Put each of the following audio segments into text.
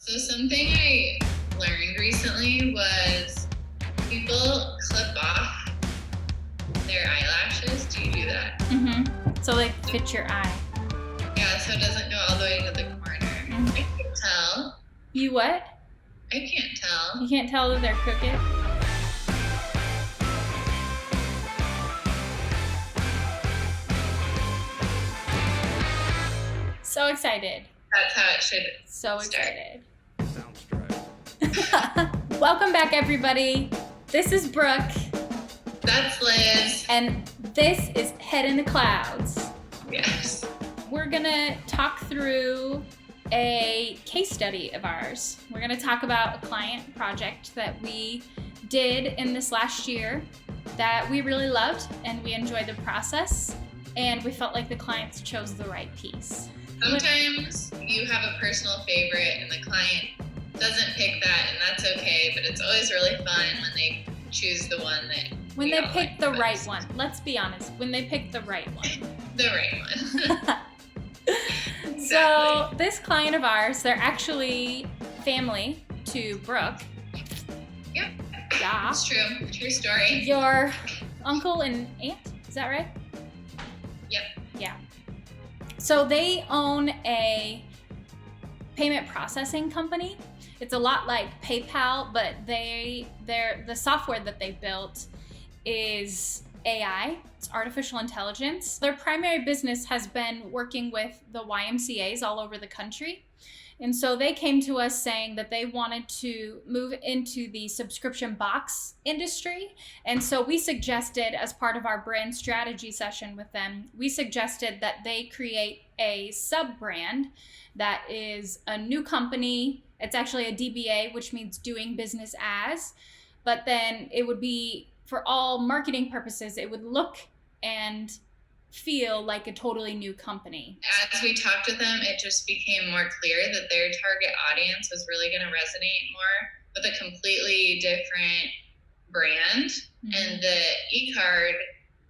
So something I learned recently was people clip off their eyelashes. Do you do that? Mm-hmm. So they fit your eye. Yeah, so it doesn't go all the way to the corner. Mm-hmm. I can't tell. You what? I can't tell. You can't tell that they're crooked? So excited. That's how it should So start. excited. Sounds right. Welcome back, everybody. This is Brooke. That's Liz. And this is Head in the Clouds. Yes. We're going to talk through a case study of ours. We're going to talk about a client project that we did in this last year that we really loved and we enjoyed the process and we felt like the clients chose the right piece. Sometimes you have a personal favorite and the client doesn't pick that, and that's okay, but it's always really fun when they choose the one that When we they all pick like the the right best. one. Let's be honest. When they pick the right one. The right one. So this client of ours, they're actually family to Brooke. Yep. Yeah. It's true. True story. Your uncle and aunt, is that right? Yep. Yeah. So they own a payment processing company. It's a lot like PayPal, but the software that they built is AI. It's artificial intelligence. Their primary business has been working with the YMCAs all over the country. And so they came to us saying that they wanted to move into the subscription box industry. And so we suggested, as part of our brand strategy session with them, we suggested that they create a sub-brand that is a new company. It's actually a DBA, which means doing business as, but then it would be, for all marketing purposes, it would look and feel like a totally new company. As we talked with them, it just became more clear that their target audience was really going to resonate more with a completely different brand. Mm-hmm. And the eCard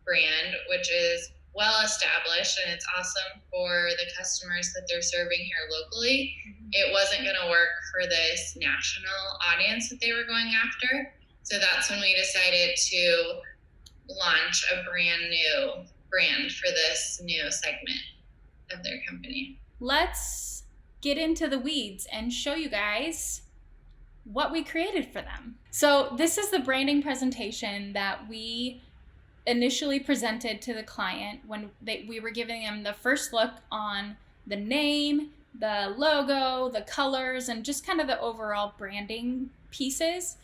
brand, which is well established and it's awesome for the customers that they're serving here locally, it wasn't going to work for this national audience that they were going after. So that's when we decided to launch a brand new brand for this new segment of their company. Let's get into the weeds and show you guys what we created for them. So this is the branding presentation that we initially presented to the client when we were giving them the first look on the name, the logo, the colors, and just kind of the overall branding pieces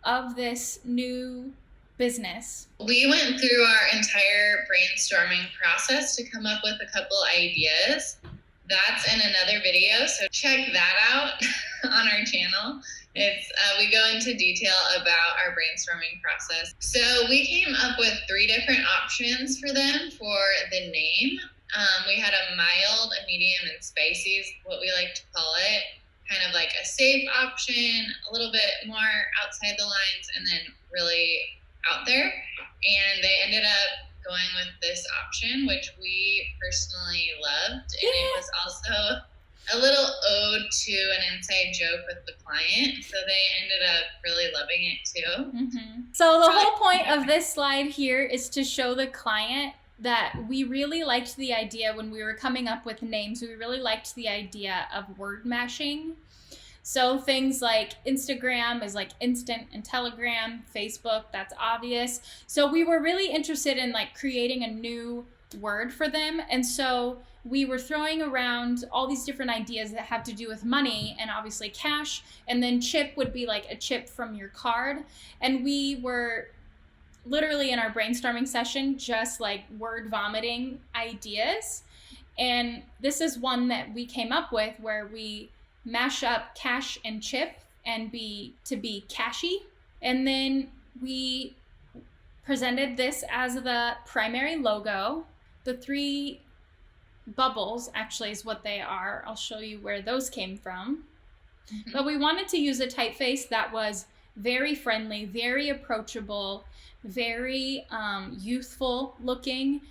of this new business. We went through our entire brainstorming process to come up with a couple ideas. That's in another video, so check that out on our channel. It's we go into detail about our brainstorming process. So we came up with 3 different options for them for the name. We had a mild, a medium, and spicy is what we like to call it. Kind of like a safe option, a little bit more outside the lines, and then really out there. And they ended up going with this option, which we personally loved. And it was also a little ode to an inside joke with the client. So they ended up really loving it too. Mm-hmm. So the whole point of this slide here is to show the client that we really liked the idea when we were coming up with names. We really liked the idea of word mashing. So things like Instagram is like instant and Telegram, Facebook, that's obvious. So we were really interested in like creating a new word for them. And so we were throwing around all these different ideas that have to do with money and obviously cash. And then chip would be like a chip from your card. And we were literally in our brainstorming session just like word vomiting ideas. And this is one that we came up with where we mash up cash and chip and be Cashi. And then we presented this as the primary logo. The 3 bubbles actually is what they are. I'll show you where those came from. Mm-hmm. But we wanted to use a typeface that was very friendly, very approachable, very youthful looking,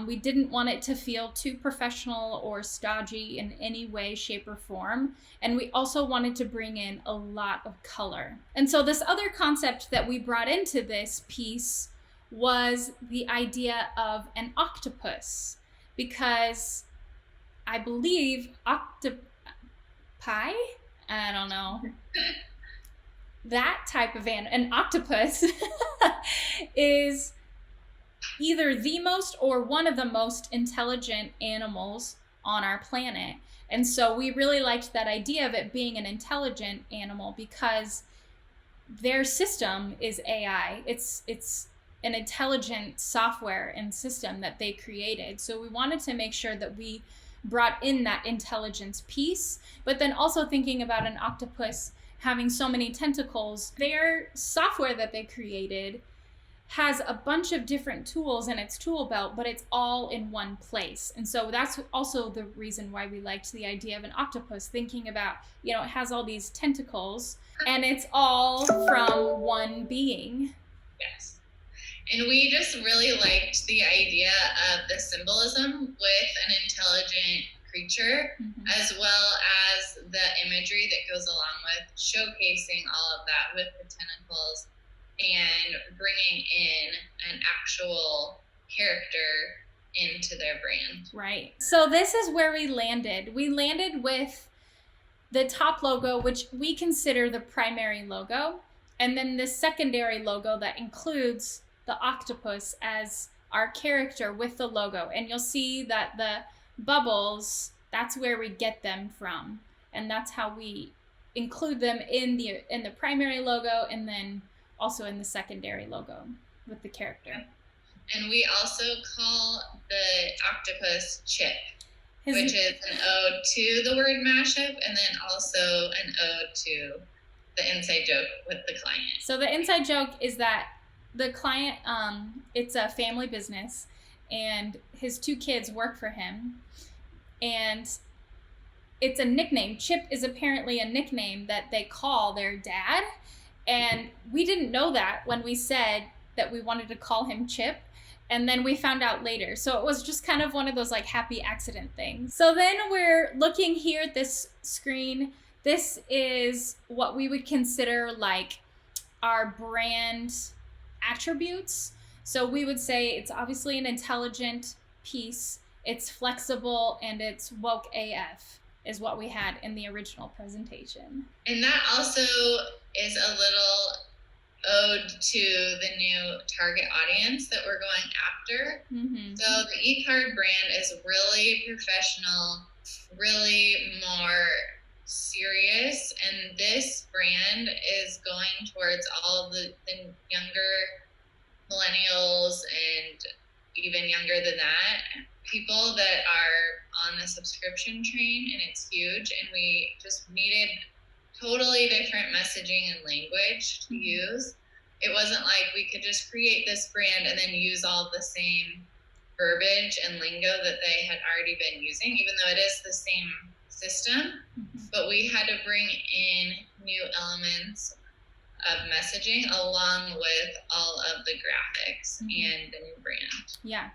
We didn't want it to feel too professional or stodgy in any way, shape, or form. And we also wanted to bring in a lot of color. And so this other concept that we brought into this piece was the idea of an octopus, because I believe octopi, I don't know, that type of an octopus is either the most or one of the most intelligent animals on our planet. And so we really liked that idea of it being an intelligent animal because their system is AI. It's an intelligent software and system that they created. So we wanted to make sure that we brought in that intelligence piece, but then also thinking about an octopus having so many tentacles. Their software that they created has a bunch of different tools in its tool belt, but it's all in one place. And so that's also the reason why we liked the idea of an octopus, thinking about, it has all these tentacles and it's all from one being. Yes. And we just really liked the idea of the symbolism with an intelligent creature, as well as the imagery that goes along with showcasing all of that with the tentacles and bringing in an actual character into their brand. Right. So this is where we landed. We landed with the top logo, which we consider the primary logo, and then the secondary logo that includes the octopus as our character with the logo. And you'll see that the bubbles, that's where we get them from. And that's how we include them in the primary logo, and then also in the secondary logo with the character. And we also call the octopus Chip, which is an ode to the word mashup, and then also an ode to the inside joke with the client. So the inside joke is that the client, it's a family business, and his 2 kids work for him, and it's a nickname. Chip is apparently a nickname that they call their dad, and we didn't know that when we said that we wanted to call him Chip, and then we found out later. So it was just kind of one of those like happy accident things. So then we're looking here at this screen. This is what we would consider like our brand attributes. So we would say it's obviously an intelligent piece, it's flexible, and it's woke AF is what we had in the original presentation. And that also is a little ode to the new target audience that we're going after. So the eCard brand is really professional, really more serious, and this brand is going towards all the younger millennials and even younger than that, people that are on the subscription train, and it's huge, and we just needed totally different messaging and language to use. It wasn't like we could just create this brand and then use all the same verbiage and lingo that they had already been using, even though it is the same system, but we had to bring in new elements of messaging along with all of the graphics and the new brand. Yeah.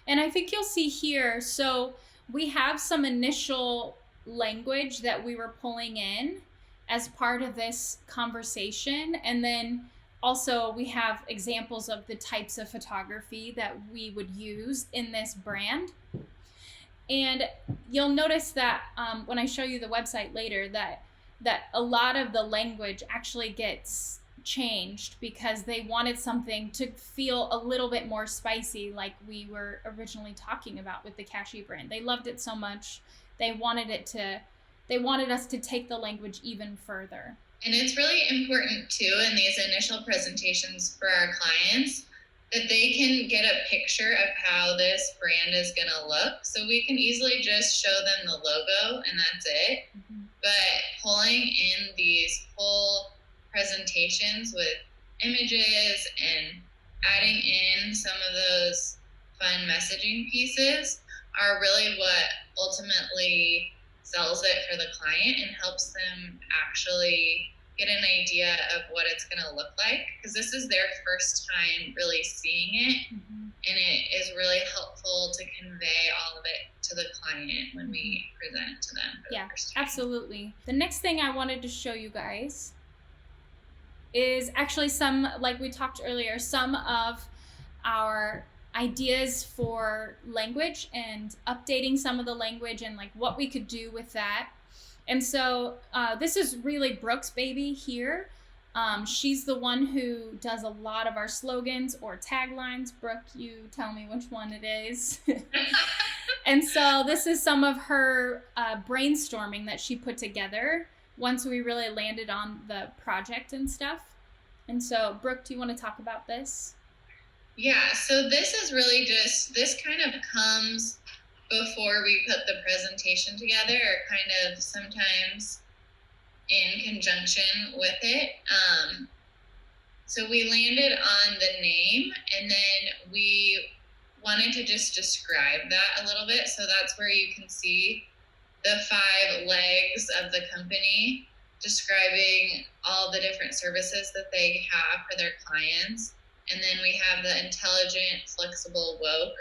And I think you'll see here, so we have some initial language that we were pulling in as part of this conversation. And then also we have examples of the types of photography that we would use in this brand. And you'll notice that when I show you the website later, that a lot of the language actually gets changed because they wanted something to feel a little bit more spicy, like we were originally talking about with the Cashi brand. They loved it so much, they wanted us to take the language even further. And it's really important too in these initial presentations for our clients that they can get a picture of how this brand is going to look. So we can easily just show them the logo and that's it. But pulling in these whole presentations with images and adding in some of those fun messaging pieces are really what ultimately sells it for the client and helps them actually get an idea of what it's going to look like, because this is their first time really seeing it and it is really helpful to convey all of it to the client when we present to them for the first time. Absolutely. The next thing I wanted to show you guys is actually some, like we talked earlier, some of our ideas for language and updating some of the language and like what we could do with that. And so this is really Brooke's baby here. She's the one who does a lot of our slogans or taglines. Brooke, you tell me which one it is. And so this is some of her brainstorming that she put together once we really landed on the project and stuff. And so, Brooke, do you want to talk about this? Yeah, so this is really just, this kind of comes before we put the presentation together, or kind of sometimes in conjunction with it. So we landed on the name, and then we wanted to just describe that a little bit. So that's where you can see the 5 legs of the company, describing all the different services that they have for their clients. And then we have the intelligent, flexible, woke,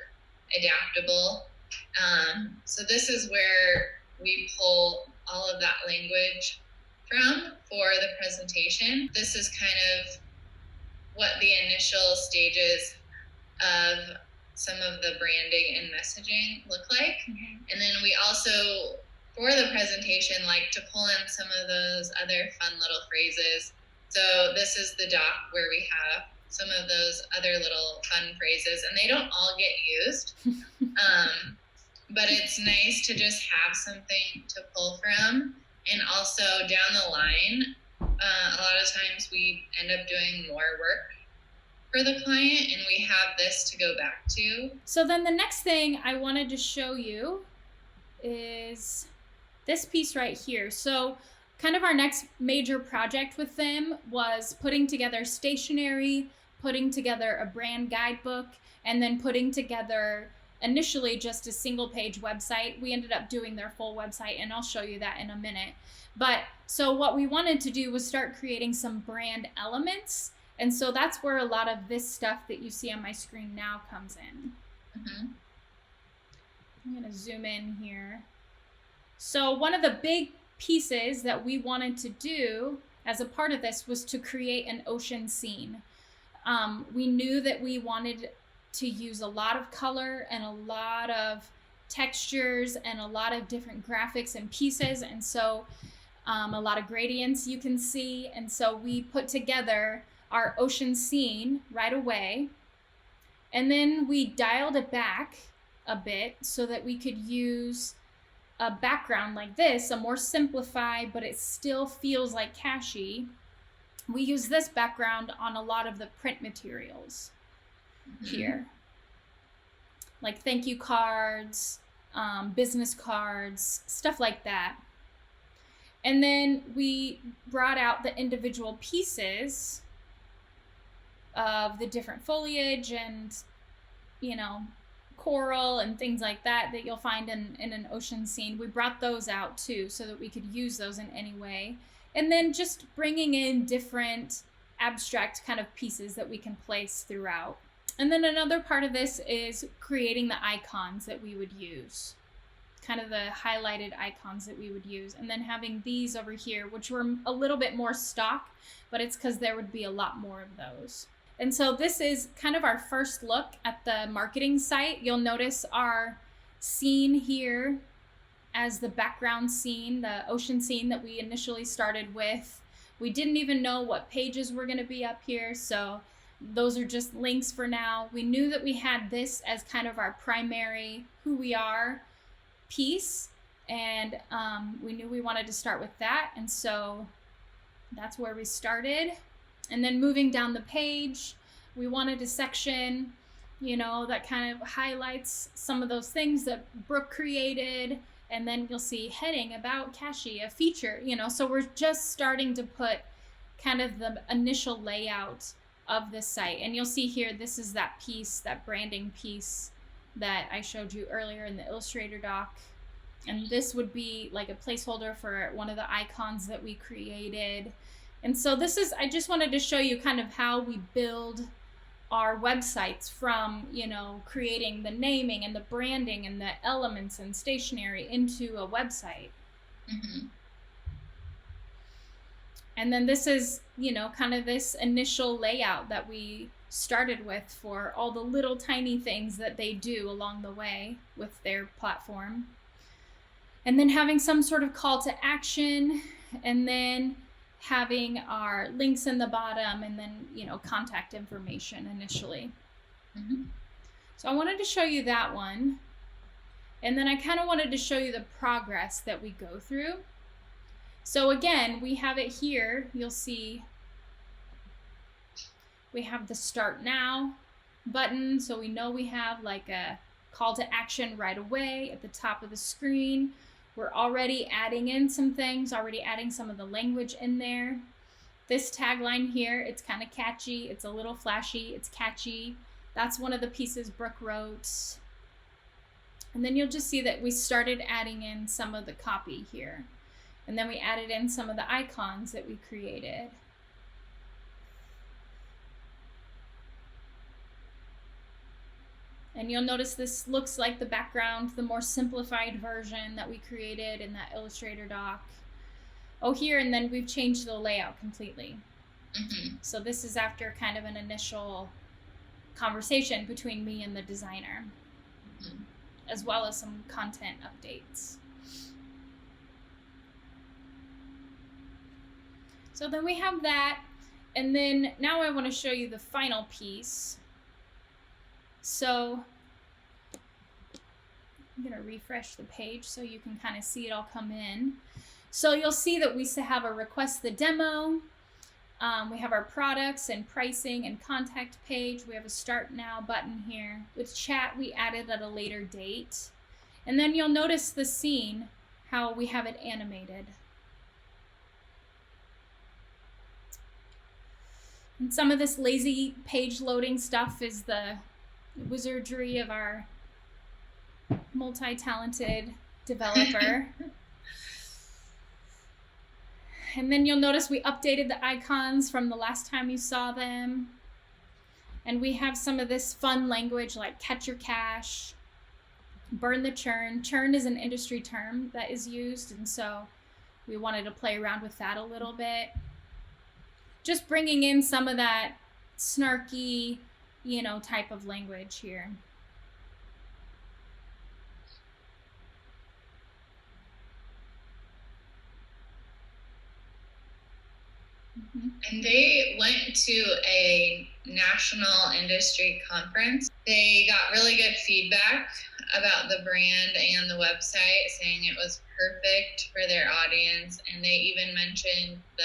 adaptable. So this is where we pull all of that language from for the presentation. This is kind of what the initial stages of some of the branding and messaging look like. And then we also, for the presentation, like to pull in some of those other fun little phrases. So this is the doc where we have some of those other little fun phrases, and they don't all get used. But it's nice to just have something to pull from. And also down the line, a lot of times we end up doing more work for the client, and we have this to go back to. So then the next thing I wanted to show you is this piece right here. So kind of our next major project with them was putting together stationery, putting together a brand guidebook, and then putting together initially just a single page website. We ended up doing their full website, and I'll show you that in a minute. But so what we wanted to do was start creating some brand elements. And so that's where a lot of this stuff that you see on my screen now comes in. I'm going to zoom in here. So one of the big pieces that we wanted to do as a part of this was to create an ocean scene. We knew that we wanted to use a lot of color and a lot of textures and a lot of different graphics and pieces, and so a lot of gradients you can see. And so we put together our ocean scene right away, and then we dialed it back a bit so that we could use a background like this, a more simplified, but it still feels like Cashi. We use this background on a lot of the print materials here, like thank you cards, business cards, stuff like that. And then we brought out the individual pieces of the different foliage and, you know, coral and things like that that you'll find in an ocean scene. We brought those out too so that we could use those in any way. And then just bringing in different abstract kind of pieces that we can place throughout. And then another part of this is creating the icons that we would use, kind of the highlighted icons that we would use. And then having these over here, which were a little bit more stock, but it's because there would be a lot more of those. And so this is kind of our first look at the marketing site. You'll notice our scene here as the background scene, the ocean scene that we initially started with. We didn't even know what pages were going to be up here, so those are just links for now. We knew that we had this as kind of our primary who we are piece, and we knew we wanted to start with that, and so that's where we started. And then moving down the page, we wanted a section, you know, that kind of highlights some of those things that Brooke created. And then you'll see heading about Cashi, a feature, you know, so we're just starting to put kind of the initial layout of the site. And you'll see here, this is that piece, that branding piece that I showed you earlier in the Illustrator doc. And this would be like a placeholder for one of the icons that we created. And so this is, I just wanted to show you kind of how we build our websites from, you know, creating the naming and the branding and the elements and stationery into a website. Mm-hmm. And then this is, you know, kind of this initial layout that we started with for all the little tiny things that they do along the way with their platform. And then having some sort of call to action, and then having our links in the bottom, and then, you know, contact information initially. Mm-hmm. So I wanted to show you that one. And then I kind of wanted to show you the progress that we go through. So again, we have it here. You'll see we have the Start Now button. So we know we have like a call to action right away at the top of the screen. We're already adding in some things, already adding some of the language in there. This tagline here, it's kind of catchy. It's a little flashy. It's catchy. That's one of the pieces Brooke wrote. And then you'll just see that we started adding in some of the copy here. And then we added in some of the icons that we created. And you'll notice this looks like the background, the more simplified version that we created in that Illustrator doc. Oh, here, and then we've changed the layout completely. Mm-hmm. So this is after kind of an initial conversation between me and the designer, Mm-hmm. as well as some content updates. So then we have that, and then now I want to show you the final piece. So I'm going to refresh the page so you can kind of see it all come in. So you'll see that we have a request the demo. We have our products and pricing and contact page. We have a Start Now button here. With chat, we added at a later date. And then you'll notice the scene, how we have it animated. And some of this lazy page loading stuff is the wizardry of our multi-talented developer. And then you'll notice we updated the icons from the last time you saw them. And we have some of this fun language like catch your cash, burn the churn. Churn is an industry term that is used, and so we wanted to play around with that a little bit. Just bringing in some of that snarky, you know, type of language here. Mm-hmm. And they went to a national industry conference. They got really good feedback about the brand and the website, saying it was perfect for their audience. And they even mentioned the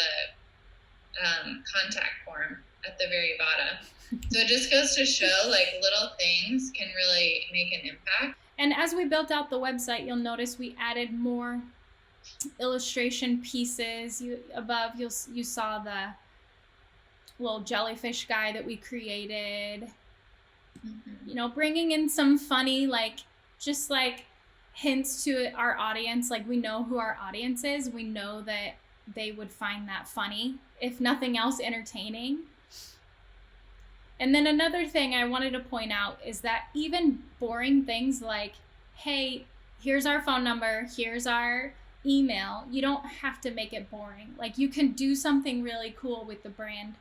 contact form at the very bottom. So it just goes to show, like, little things can really make an impact. And as we built out the website, you'll notice we added more illustration pieces. Above, you saw the little jellyfish guy that we created. Mm-hmm. You know, bringing in some funny, like, just like hints to our audience. Like, we know who our audience is. We know that they would find that funny, if nothing else, entertaining. And then another thing I wanted to point out is that even boring things like, hey, here's our phone number, here's our email, you don't have to make it boring. Like, you can do something really cool with the brand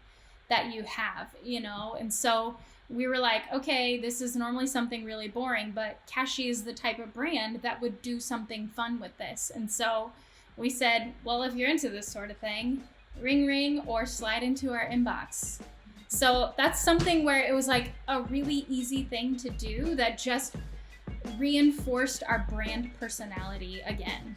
that you have, you know? And so we were like, okay, this is normally something really boring, but Cashi is the type of brand that would do something fun with this. And so we said, well, if you're into this sort of thing, ring ring or slide into our inbox. So that's something where it was like a really easy thing to do that just reinforced our brand personality again.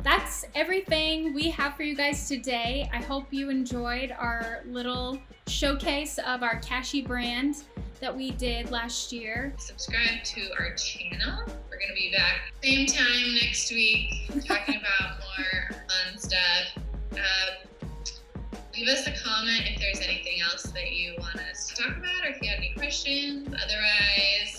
That's everything we have for you guys today. I hope you enjoyed our little showcase of our Cashi brand that we did last year. Subscribe to our channel. We're going to be back same time next week talking about more fun stuff. Leave us a comment if there's anything else that you want us to talk about or if you have any questions. Otherwise,